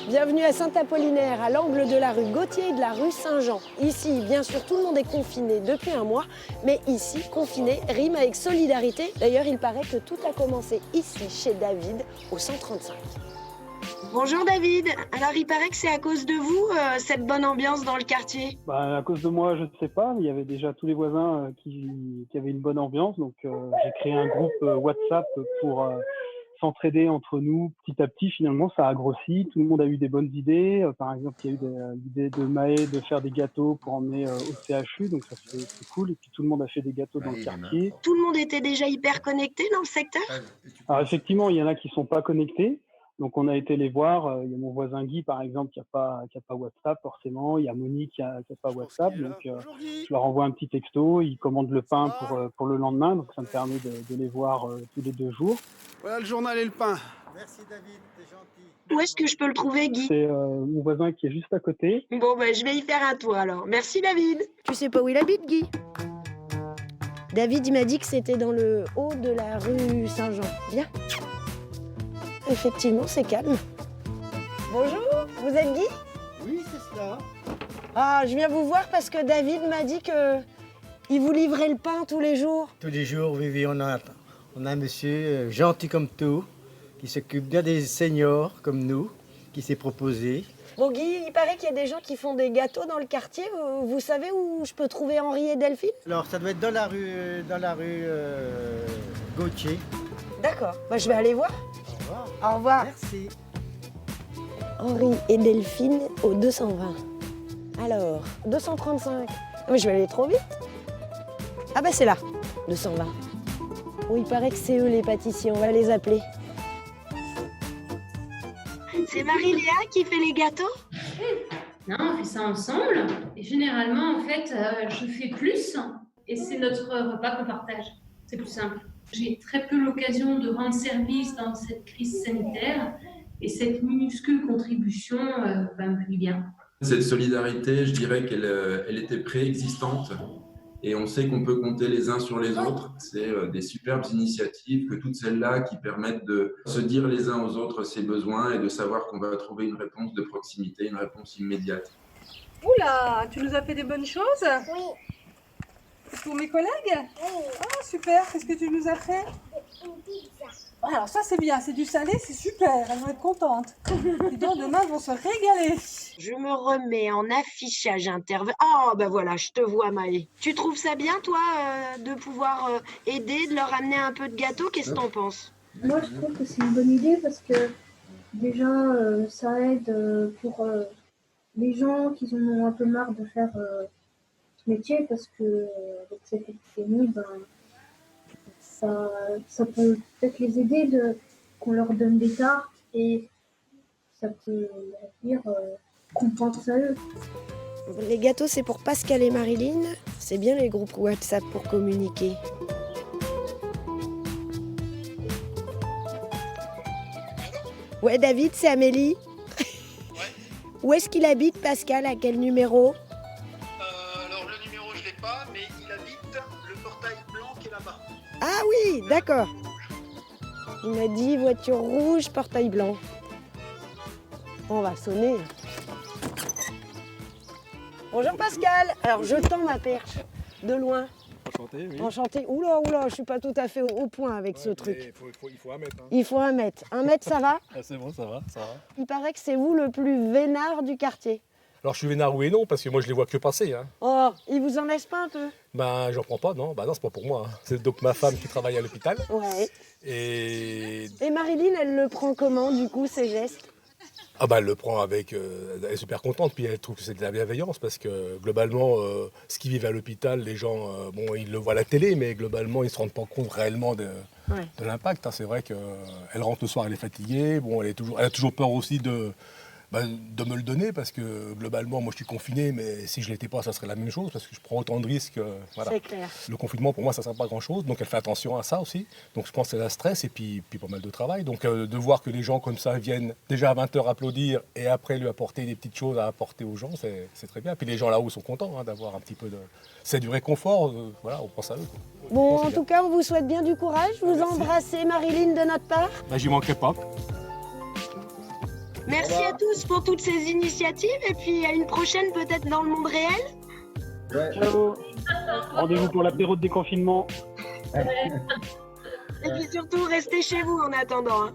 Bienvenue à Saint-Apollinaire, à l'angle de la rue Gautier et de la rue Saint-Jean. Ici, bien sûr, tout le monde est confiné depuis un mois, mais ici, confiné rime avec solidarité. D'ailleurs, il paraît que tout a commencé ici, chez David, au 135. Bonjour David, alors il paraît que c'est à cause de vous, cette bonne ambiance dans le quartier. À cause de moi, je ne sais pas, mais il y avait déjà tous les voisins qui avaient une bonne ambiance. Donc, j'ai créé un groupe WhatsApp pour s'entraider entre nous. Petit à petit, finalement, ça a grossi. Tout le monde a eu des bonnes idées. Par exemple, il y a eu l'idée de Maë de faire des gâteaux pour emmener au CHU. Donc, ça, c'est cool. Et puis, tout le monde a fait des gâteaux dans le quartier. Tout le monde était déjà hyper connecté dans le secteur? Alors, effectivement, il y en a qui ne sont pas connectés. Donc, on a été les voir. Il y a mon voisin Guy, par exemple, qui n'a pas WhatsApp, forcément. Il y a Monique qui n'a pas WhatsApp. Donc, je leur envoie un petit texto. Ils commandent le pain pour le lendemain. Donc, ça me permet de les voir tous les 2 jours. Voilà le journal et le pain. Merci David, t'es gentil. Où est-ce que je peux le trouver, Guy? C'est mon voisin qui est juste à côté. Bon, je vais y faire un tour alors. Merci David. Tu sais pas où il habite, Guy? David, il m'a dit que c'était dans le haut de la rue Saint-Jean. Viens. Effectivement, c'est calme. Bonjour, vous êtes Guy? Oui, c'est cela. Ah, je viens vous voir parce que David m'a dit que il vous livrait le pain tous les jours. Tous les jours, Vivi, on a un monsieur gentil comme tout, qui s'occupe bien des seniors comme nous, qui s'est proposé. Bon, Guy, il paraît qu'il y a des gens qui font des gâteaux dans le quartier. Vous savez où je peux trouver Henri et Delphine? Alors, ça doit être dans la rue Gautier. D'accord, je vais aller voir. Au revoir. Au revoir. Merci. Henri et Delphine au 220. Alors, 235. Mais je vais aller trop vite. Ah c'est là, 220. Bon, il paraît que c'est eux les pâtissiers, on va les appeler. C'est Marie-Léa qui fait les gâteaux? Non, on fait ça ensemble. Et généralement, en fait, je fais plus. Et c'est notre repas qu'on partage. C'est plus simple. J'ai très peu l'occasion de rendre service dans cette crise sanitaire. Et cette minuscule contribution me fait bien. Cette solidarité, je dirais qu'elle était préexistante. Et on sait qu'on peut compter les uns sur les autres. C'est des superbes initiatives que toutes celles-là qui permettent de se dire les uns aux autres ses besoins et de savoir qu'on va trouver une réponse de proximité, une réponse immédiate. Oula, tu nous as fait des bonnes choses? Oui. Pour mes collègues? Oui. Ah, super, qu'est-ce que tu nous as fait? Une pizza. Ah, alors ça c'est bien, c'est du salé, c'est super, elles vont être contentes. Et donc demain elles vont se régaler. Je me remets en affichage intervenant. Oh, voilà, je te vois, Maë. Tu trouves ça bien, toi, de pouvoir aider, de leur amener un peu de gâteau? Qu'est-ce que t'en penses? Moi, je trouve que c'est une bonne idée parce que déjà, ça aide pour les gens qui en ont un peu marre de faire ce métier parce que avec cette épidémie, ça peut peut-être les aider qu'on leur donne des tartes et ça peut dire qu'on pense à eux. Les gâteaux, c'est pour Pascal et Marilyn. C'est bien les groupes WhatsApp pour communiquer. Ouais, David, c'est Amélie. Ouais. Où est-ce qu'il habite, Pascal? À quel numéro? Alors le numéro je l'ai pas, mais il habite le portail blanc qui est là-bas. Ah oui, d'accord. Il m'a dit voiture rouge, portail blanc. On va sonner. Bonjour Pascal. Alors je tends ma perche de loin. Enchanté, oui. Enchanté. Oula, je suis pas tout à fait au point avec ce truc. Il faut un mètre. Hein. Il faut 1 mètre. 1 mètre, ça va? Ah, c'est bon, ça va. Il paraît que c'est vous le plus vénard du quartier. Alors je suis vénard oui et non, parce que moi je les vois que passer. Hein. Oh, il vous en laisse pas un peu? J'en prends pas, non. Non, c'est pas pour moi. Hein. C'est donc ma femme qui travaille à l'hôpital. Ouais. Et Marilyn, elle le prend comment, du coup, ces gestes? elle le prend avec... elle est super contente, puis elle trouve que c'est de la bienveillance, parce que globalement, ce qu'ils vivent à l'hôpital, les gens, ils le voient à la télé, mais globalement, ils ne se rendent pas compte réellement de l'impact. Hein. C'est vrai qu'elle rentre le soir, elle est fatiguée, elle a toujours peur aussi de me le donner, parce que globalement, moi je suis confiné, mais si je ne l'étais pas, ça serait la même chose, parce que je prends autant de risques. Voilà. C'est clair. Le confinement, pour moi, ça ne sert pas à grand-chose, donc elle fait attention à ça aussi. Donc je pense que c'est la stress et puis pas mal de travail. Donc de voir que les gens comme ça viennent déjà à 20h applaudir et après lui apporter des petites choses à apporter aux gens, c'est très bien. Puis les gens là-haut sont contents d'avoir un petit peu de... C'est du réconfort, on pense à eux. Quoi. Bon, en tout cas, on vous souhaite bien du courage. Vous embrassez Marilyn de notre part. J'y manquerai pas. Merci à tous pour toutes ces initiatives et puis à une prochaine peut-être dans le monde réel. Ouais. Ciao. Rendez-vous pour l'apéro de déconfinement. Et puis surtout, restez chez vous en attendant. Hein.